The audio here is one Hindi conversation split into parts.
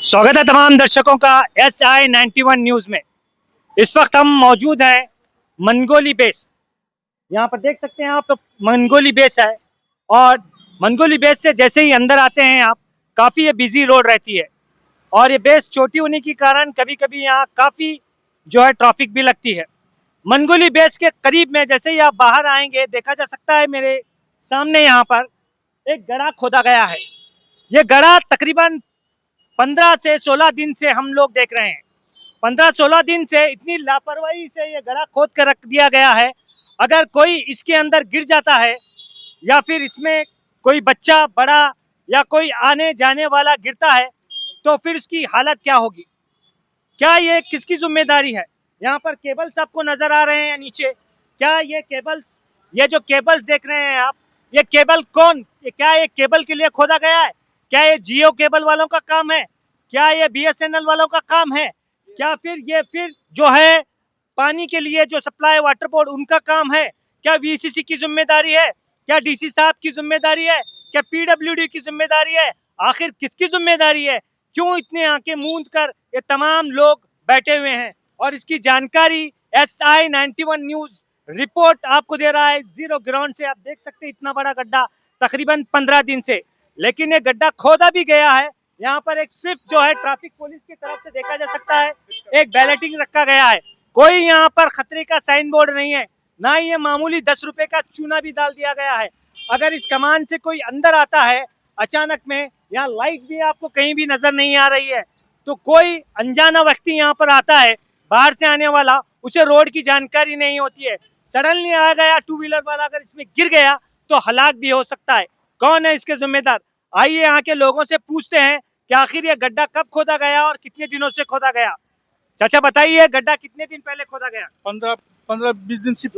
स्वागत है तमाम दर्शकों का SI91 न्यूज में। इस वक्त हम मौजूद हैं मनगोली बेस। यहाँ पर देख सकते हैं आप, मनगोली बेस है। और मनगोली बेस से जैसे ही अंदर आते हैं आप, काफ़ी ये बिजी रोड रहती है। और ये बेस छोटी होने के कारण कभी कभी यहाँ काफ़ी जो है ट्रैफिक भी लगती है। मनगोली बेस के करीब में जैसे ही आप बाहर आएंगे, देखा जा सकता है मेरे सामने यहाँ पर एक गड्ढा खोदा गया है। ये गड्ढा तकरीबन 15 से 16 दिन से हम लोग देख रहे हैं। 15-16 दिन से इतनी लापरवाही से ये गड्ढा खोद कर रख दिया गया है। अगर कोई इसके अंदर गिर जाता है या फिर इसमें कोई बच्चा बड़ा या कोई आने जाने वाला गिरता है तो फिर उसकी हालत क्या होगी? क्या ये किसकी जिम्मेदारी है? यहाँ पर केबल्स आपको नजर आ रहे हैं नीचे। क्या ये केबल्स, ये जो केबल्स देख रहे हैं आप, ये केबल क्या ये केबल के लिए खोदा गया है? क्या ये जियो केबल वालों का काम है? क्या ये BSNL वालों का काम है? क्या फिर जो है पानी के लिए जो सप्लाई वाटर बोर्ड उनका काम है? क्या VCC की जिम्मेदारी है? क्या DC साहब की जिम्मेदारी है? क्या PWD की जिम्मेदारी है? आखिर किसकी जिम्मेदारी है? क्यों इतने आंखें मूंद कर ये तमाम लोग बैठे हुए हैं? और इसकी जानकारी SI91 न्यूज रिपोर्ट आपको दे रहा है जीरो ग्राउंड से। आप देख सकते हैं इतना बड़ा गड्ढा तकरीबन 15 दिन से, लेकिन ये गड्ढा खोदा भी गया है। यहाँ पर एक सिर्फ जो है ट्रैफिक पुलिस की तरफ से देखा जा सकता है एक बैलेटिंग रखा गया है। कोई यहाँ पर खतरे का साइन बोर्ड नहीं है, ना ही ये मामूली 10 रुपए का चूना भी डाल दिया गया है। अगर इस कमान से कोई अंदर आता है अचानक में, यहाँ लाइट भी आपको कहीं भी नजर नहीं आ रही है, तो कोई अनजाना व्यक्ति यहाँ पर आता है बाहर से आने वाला, उसे रोड की जानकारी नहीं होती है, सडनली आ गया टू व्हीलर वाला, अगर इसमें गिर गया तो हलाक भी हो सकता है। कौन है इसके जिम्मेदार? आइए यहाँ के लोगों से पूछते हैं कि आखिर ये गड्ढा कब खोदा गया और कितने दिनों से खोदा गया। चाचा बताइए, गड्ढा कितने दिन पहले खोदा गया? 15-20 दिन से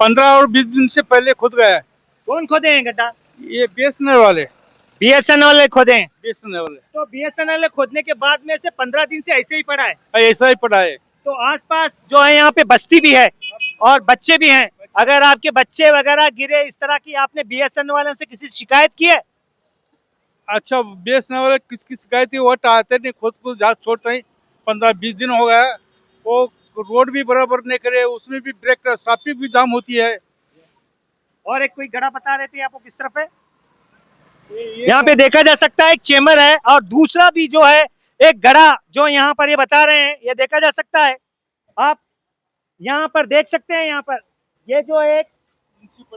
15 और 20 दिन से पहले खुद गया है। कौन खोदे हैं गड्ढा? ये BSNL वाले खोदे हैं। BSNL वाले तो BSNL खोदने के बाद में से 15 दिन से ऐसे ही पड़ा है। ऐसा ही पड़ा है। तो आसपास जो है यहाँ पे बस्ती भी है और बच्चे भी हैं। अगर आपके बच्चे वगैरह गिरे इस तरह की, आपने BSNL वालों से किसी शिकायत की है? अच्छा, BSNL वाले किसकी शिकायत थी? वो आते नहीं, खुद को जहाँ छोड़ते ही 15-20 दिन हो गया। वो रोड भी बराबर नहीं करे, उसमें भी ब्रेक ट्रैफिक भी जाम होती है। और एक कोई गड्ढा बता रहे थे आपको किस तरफ है? यहाँ पे देखा जा सकता है एक चेम्बर है, और दूसरा भी जो है एक गड्ढा जो यहाँ पर ये बता रहे हैं, ये देखा जा सकता है। आप यहाँ पर देख सकते हैं, यहाँ पर ये जो एक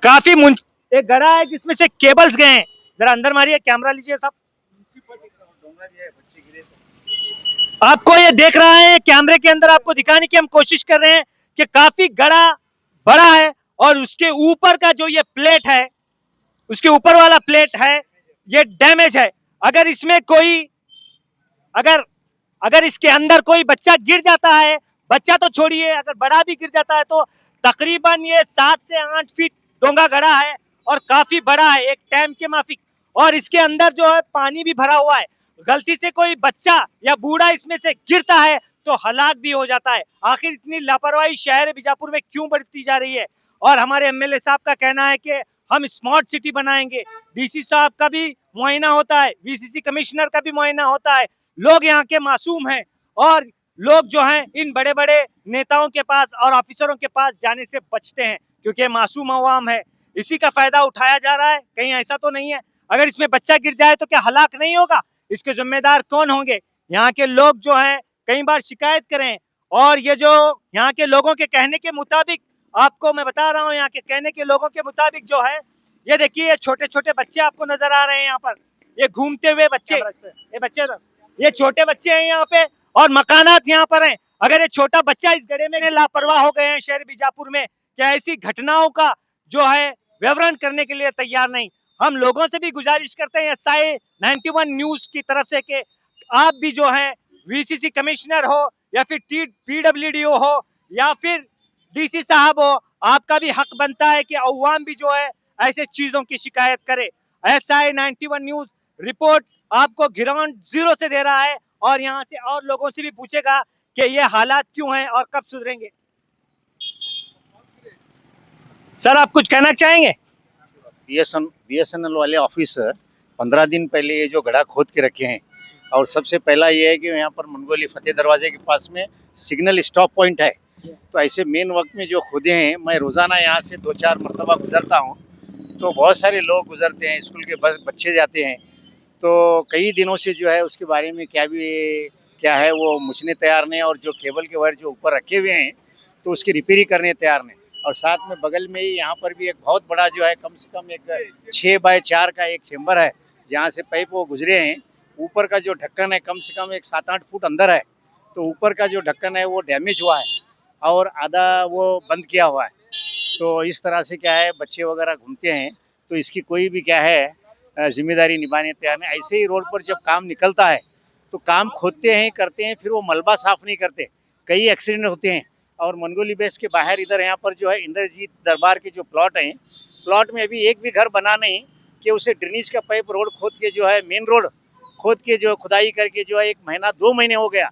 काफी एक गड्ढा है जिसमें से केबल्स गए हैं। जरा अंदर मारिए, कैमरा लीजिए साहब। आपको ये देख रहा है कैमरे के अंदर, आपको दिखाने की हम कोशिश कर रहे हैं कि काफी गड्ढा बड़ा है, और उसके ऊपर का जो ये प्लेट है, उसके ऊपर वाला प्लेट है, ये डैमेज है। अगर इसमें कोई अगर इसके अंदर कोई बच्चा गिर जाता है, बच्चा तो छोड़िए, अगर बड़ा भी गिर जाता है तो तकरीबन ये 7 से 8 फीट डोंगा गड़ा है और काफी बड़ा है, एक टैंक के माफिक। और इसके अंदर जो है पानी भी भरा हुआ है। गलती से कोई बच्चा या बूढ़ा इसमें से गिरता है तो हलाक भी हो जाता है। आखिर इतनी लापरवाही शहर बीजापुर में क्यों बढ़ती जा रही है? और हमारे MLA साहब का कहना है कि हम स्मार्ट सिटी बनाएंगे। DC साहब का भी मुआयना होता है, VCC कमिश्नर का भी मुआयना होता है। लोग यहाँ के मासूम हैं, और लोग जो हैं इन बड़े बड़े नेताओं के पास और ऑफिसरों के पास जाने से बचते हैं, क्योंकि मासूम अवाम है। इसी का फायदा उठाया जा रहा है, कहीं ऐसा तो नहीं है? अगर इसमें बच्चा गिर जाए तो क्या हलाक नहीं होगा? इसके जिम्मेदार कौन होंगे? यहाँ के लोग जो हैं कई बार शिकायत करें, और ये जो यहाँ के लोगों के कहने के मुताबिक, आपको मैं बता रहा हूँ, यहाँ के कहने के लोगों के मुताबिक जो है, ये देखिए छोटे छोटे बच्चे आपको नजर आ रहे हैं यहाँ पर, ये घूमते हुए बच्चे, ये छोटे बच्चे हैं यहाँ पे, और मकानात यहाँ पर हैं। अगर ये छोटा बच्चा इस गड्ढे में लापरवाह हो गए हैं शहर बीजापुर में, क्या ऐसी घटनाओं का जो है विवरण करने के लिए तैयार नहीं। हम लोगों से भी गुजारिश करते हैं SI91 न्यूज की तरफ से कि आप भी जो है VCC कमिश्नर हो या फिर PWD हो या फिर DC साहब हो, आपका भी हक बनता है कि अवाम भी जो है ऐसे चीजों की शिकायत करे। SI 91 न्यूज रिपोर्ट आपको ग्राउंड जीरो से दे रहा है और यहाँ से और लोगों से भी पूछेगा कि ये हालात क्यों हैं और कब सुधरेंगे। सर, आप कुछ कहना चाहेंगे? BSNL वाले ऑफिसर 15 दिन पहले ये जो गड्ढा खोद के रखे हैं, और सबसे पहला ये है कि यहाँ पर मंगोली फतेह दरवाजे के पास में सिग्नल स्टॉप पॉइंट है। तो ऐसे मेन वक्त में जो खोदे हैं, मैं रोज़ाना यहाँ से 2-4 मरतबा गुजरता हूँ, तो बहुत सारे लोग गुजरते हैं, स्कूल के बच्चे जाते हैं। तो कई दिनों से जो है उसके बारे में क्या है वो मुझने तैयार नहीं, और जो केबल के वायर जो ऊपर रखे हुए हैं तो उसकी रिपेयरिंग करने तैयार नहीं। और साथ में बगल में ही यहाँ पर भी एक बहुत बड़ा जो है कम से कम एक 6 बाय 4 का एक चेम्बर है, जहाँ से पाइप वो गुजरे हैं। ऊपर का जो ढक्कन है कम से कम एक 7-8 फुट अंदर है, तो ऊपर का जो ढक्कन है वो डैमेज हुआ है और आधा वो बंद किया हुआ है। तो इस तरह से क्या है, बच्चे वगैरह घूमते हैं, तो इसकी कोई भी क्या है जिम्मेदारी निभाने तैयार नहीं। ऐसे ही रोड पर जब काम निकलता है तो काम खोदते हैं, करते हैं, फिर वो मलबा साफ नहीं करते, कई एक्सीडेंट होते हैं। और मंगोली बेस के बाहर इधर यहाँ पर जो है इंद्रजीत दरबार के जो प्लॉट हैं, प्लॉट में अभी एक भी घर बना नहीं कि उसे ड्रेनेज का पाइप रोड खोद के जो है मेन रोड खोद के जो खुदाई करके जो है 1 महीना 2 महीने हो गया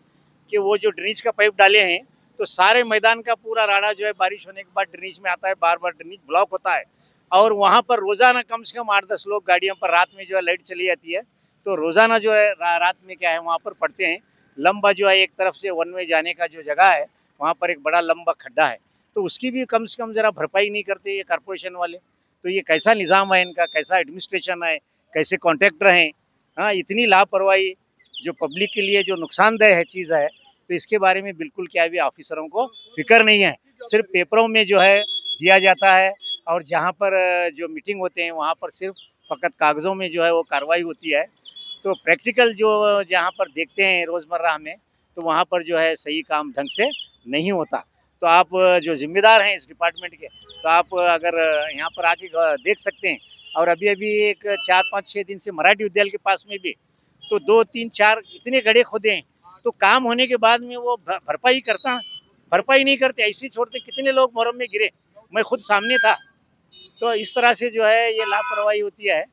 कि वो जो ड्रेनेज का पाइप डाले हैं, तो सारे मैदान का पूरा राड़ा जो है बारिश होने के बाद ड्रेनेज में आता है, बार बार ड्रेनेज ब्लॉक होता है। और वहाँ पर रोजाना कम से कम 8-10 लोग गाड़ियों पर, रात में जो है लाइट चली जाती है तो रोजाना जो है रात में क्या है वहाँ पर पड़ते हैं। लंबा जो है एक तरफ से वन वे जाने का जो जगह है वहाँ पर एक बड़ा लंबा खड्डा है, तो उसकी भी कम से कम जरा भरपाई नहीं करते ये कारपोरेशन वाले। तो ये कैसा निज़ाम है इनका, कैसा एडमिनिस्ट्रेशन है, कैसे कॉन्ट्रैक्टर हैं? हाँ, इतनी लापरवाही जो पब्लिक के लिए जो नुकसानदेह है चीज़ है, तो इसके बारे में बिल्कुल क्या भी ऑफिसरों को फिक्र नहीं है। सिर्फ पेपरों में जो है दिया जाता है, और जहाँ पर जो मीटिंग होते हैं वहाँ पर सिर्फ फ़कत कागज़ों में जो है वो कार्रवाई होती है। तो प्रैक्टिकल जो जहाँ पर देखते हैं रोज़मर्रा में, तो वहाँ पर जो है सही काम ढंग से नहीं होता। तो आप जो जिम्मेदार हैं इस डिपार्टमेंट के, तो आप अगर यहाँ पर आके देख सकते हैं। और अभी एक 4-5-6 दिन से मराठी विद्यालय के पास में भी तो 2-3-4 इतने गड्ढे खोदे हैं, तो काम होने के बाद में वो भरपाई नहीं करते, ऐसे ही छोड़ते। कितने लोग मुहर्रम में गिरे, मैं खुद सामने था। तो इस तरह से जो है ये लापरवाही होती है।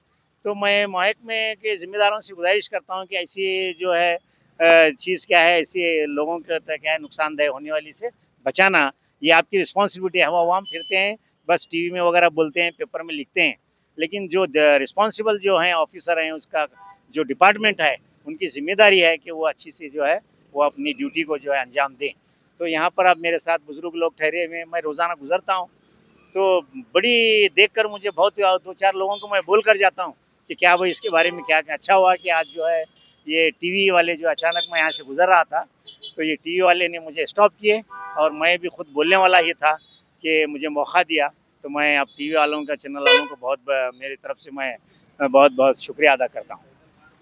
तो मैं महकमे के ज़िम्मेदारों से गुजारिश करता हूँ कि ऐसी जो है चीज़ क्या है, ऐसे लोगों के क्या है नुकसानदेह होने वाली से बचाना, ये आपकी रिस्पॉन्सिबिलिटी है। हम आवाम फिरते हैं, बस टीवी में वगैरह बोलते हैं, पेपर में लिखते हैं, लेकिन जो रिस्पॉन्सिबल जो हैं ऑफिसर हैं, उसका जो डिपार्टमेंट है, उनकी जिम्मेदारी है कि वो अच्छी से जो है वो अपनी ड्यूटी को जो है अंजाम दें। तो यहाँ पर अब मेरे साथ बुजुर्ग लोग ठहरे हुए हैं, मैं रोज़ाना गुजरता हूँ, तो बड़ी देखकर मुझे बहुत 2-4 लोगों को मैं बोल कर जाता हूँ कि क्या भाई इसके बारे में क्या अच्छा हुआ कि आज जो है ये टीवी वाले जो अचानक मैं यहाँ से गुजर रहा था, तो ये टीवी वाले ने मुझे स्टॉप किए, और मैं भी खुद बोलने वाला ही था कि मुझे मौका दिया। तो मैं अब टीवी वालों का, चैनल वालों को मेरी तरफ से मैं बहुत शुक्रिया अदा करता हूँ।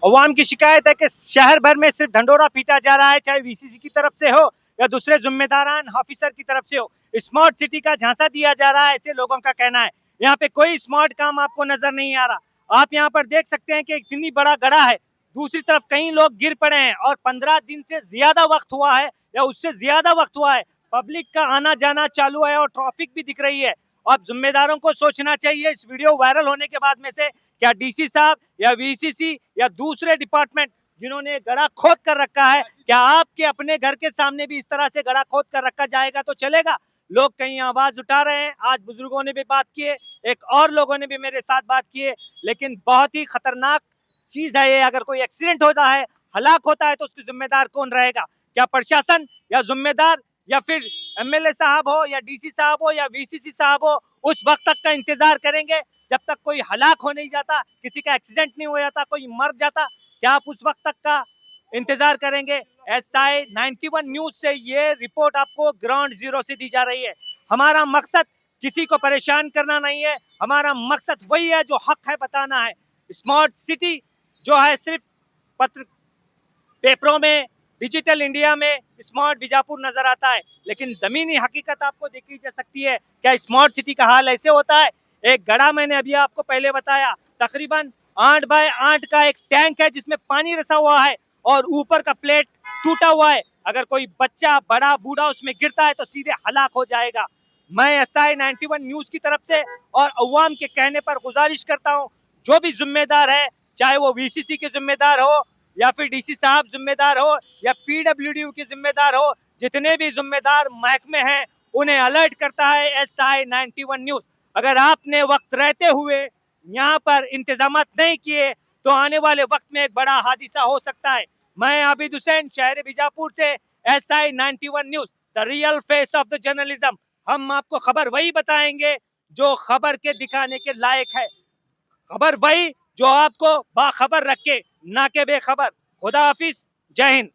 अवाम की शिकायत है कि शहर भर में सिर्फ ढंडोरा पीटा जा रहा है, चाहे VCC की तरफ से हो या दूसरे जिम्मेदारान ऑफिसर की तरफ से हो। स्मार्ट सिटी का झांसा दिया जा रहा है, ऐसे लोगों का कहना है। यहाँ पे कोई स्मार्ट काम आपको नजर नहीं आ रहा। आप यहाँ पर देख सकते हैं कि इतनी बड़ा गड्ढा है, दूसरी तरफ कई लोग गिर पड़े हैं और 15 दिन से ज्यादा वक्त हुआ है या उससे ज्यादा वक्त हुआ है, पब्लिक का आना जाना चालू है और ट्रैफिक भी दिख रही है। अब जिम्मेदारों को सोचना चाहिए इस वीडियो वायरल होने के बाद में से, क्या DC साहब या VCC या दूसरे डिपार्टमेंट जिन्होंने गड्ढा खोद कर रखा है, क्या आपके अपने घर के सामने भी इस तरह से गड्ढा खोद कर रखा जाएगा तो चलेगा? लोग कहीं आवाज उठा रहे हैं। आज बुजुर्गों ने भी बात की है, एक और लोगों ने भी मेरे साथ बात की है, लेकिन बहुत ही खतरनाक चीज है ये। अगर कोई एक्सीडेंट होता है, हलाक होता है, तो उसकी जिम्मेदार कौन रहेगा? क्या प्रशासन या जिम्मेदार, या फिर MLA साहब हो या DC साहब हो या VCC साहब हो, उस वक्त तक का इंतजार करेंगे जब तक कोई हलाक हो नहीं जाता, किसी का एक्सीडेंट नहीं हो जाता, कोई मर जाता? क्या आप उस वक्त तक का इंतजार करेंगे? SI 91 न्यूज से ये रिपोर्ट आपको ग्राउंड जीरो से दी जा रही है। हमारा मकसद किसी को परेशान करना नहीं है, हमारा मकसद वही है जो हक है बताना है। स्मार्ट सिटी जो है सिर्फ पत्र पेपरों में, डिजिटल इंडिया में स्मार्ट बीजापुर नजर आता है, लेकिन जमीनी हकीकत आपको देखी जा सकती है। क्या स्मार्ट सिटी का हाल ऐसे होता है? एक गड्ढा मैंने अभी आपको पहले बताया, तकरीबन 8 बाय 8 का एक टैंक है जिसमें पानी रसा हुआ है और ऊपर का प्लेट टूटा हुआ है। अगर कोई बच्चा, बड़ा, बूढ़ा उसमें गिरता है तो सीधे हलाक हो जाएगा। मैं SI 91 न्यूज की तरफ से और अवाम के कहने पर गुजारिश करता हूं, जो भी जिम्मेदार है, चाहे वो VCC के जिम्मेदार हो या फिर DC साहब जिम्मेदार हो या PWD के जिम्मेदार हो, जितने भी जिम्मेदार महकमे हैं उन्हें अलर्ट करता है SI 91 न्यूज। अगर आपने वक्त रहते हुए यहाँ पर इंतजामात नहीं किए तो आने वाले वक्त में एक बड़ा हादसा हो सकता है। मैं आबिद हुसैन, शहर बीजापुर से, SI 91 news, the real face of the journalism. हम आपको खबर वही बताएंगे जो खबर के दिखाने के लायक है, खबर वही जो आपको बाखबर रखे, ना के बेखबर। खुदा हाफिज, जय हिंद।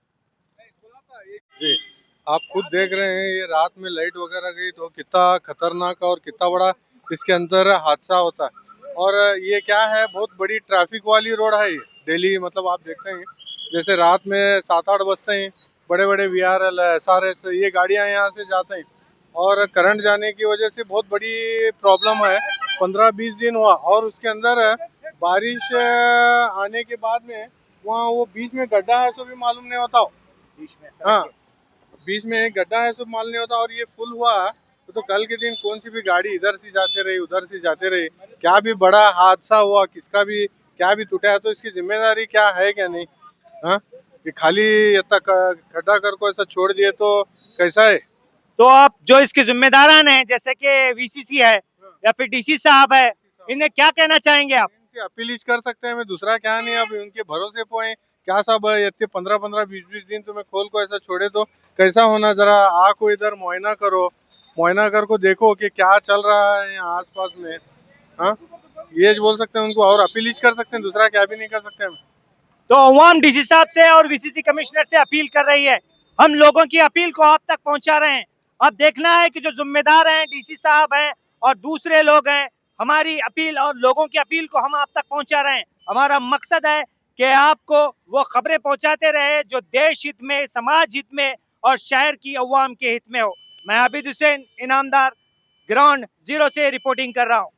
जी, आप खुद देख रहे हैं ये रात में लाइट वगैरह गई तो कितना खतरनाक और कितना बड़ा इसके अंदर हादसा होता है। और ये क्या है, बहुत बड़ी ट्रैफिक वाली रोड है ये दिल्ली। मतलब आप देखते हैं जैसे रात में 7-8 बजते हैं, बड़े बड़े VRL SRS ये गाड़ियां यहाँ से जाते हैं और करंट जाने की वजह से बहुत बड़ी प्रॉब्लम है। 15-20 दिन हुआ और उसके अंदर बारिश आने के बाद में वहाँ वो बीच में गड्ढा है, सो भी मालूम नहीं होता हो। हाँ, बीच में एक गड्ढा है, सब माल नहीं होता। और ये फुल हुआ तो कल के दिन कौन सी भी गाड़ी इधर से जाते रही उधर से जाते रही, क्या भी बड़ा हादसा हुआ, किसका भी क्या भी टूटा है तो इसकी जिम्मेदारी क्या है क्या नहीं। हाँ, ये खाली इतना गड्ढा कर को ऐसा छोड़ दिए तो कैसा है। तो आप जो इसके जिम्मेदारान हैं, जैसे कि VCC है या फिर DC साहब है, इन्हें क्या कहना चाहेंगे आप? इनसे अपील कर सकते हैं, मैं दूसरा क्या नहीं। अब उनके भरोसे पे क्या सब इतने 15-15 20-20 दिन तुम्हें खोल को ऐसा छोड़े तो कैसा होना। जरा आको इधर मुआयना करो, मुआयना कर को देखो कि क्या चल रहा है यहाँ आसपास में। हाँ, ये बोल सकते हैं उनको और अपील कर सकते हैं, दूसरा क्या भी नहीं कर सकते हम। तो अवाम DC साहब से और VCC कमिश्नर से अपील कर रही है, हम लोगों की अपील को आप तक पहुंचा रहे हैं। अब देखना है कि जो जिम्मेदार हैं, DC साहब हैं और दूसरे लोग हैं, हमारी अपील और लोगों की अपील को हम आप तक पहुंचा रहे हैं। हमारा मकसद है कि आपको वो खबरें पहुंचाते रहे जो देश हित में, समाज हित में और शहर की अवाम के हित में हो। मैं आबिद हुसैन इनामदार, ग्राउंड 0 से रिपोर्टिंग कर रहा हूँ।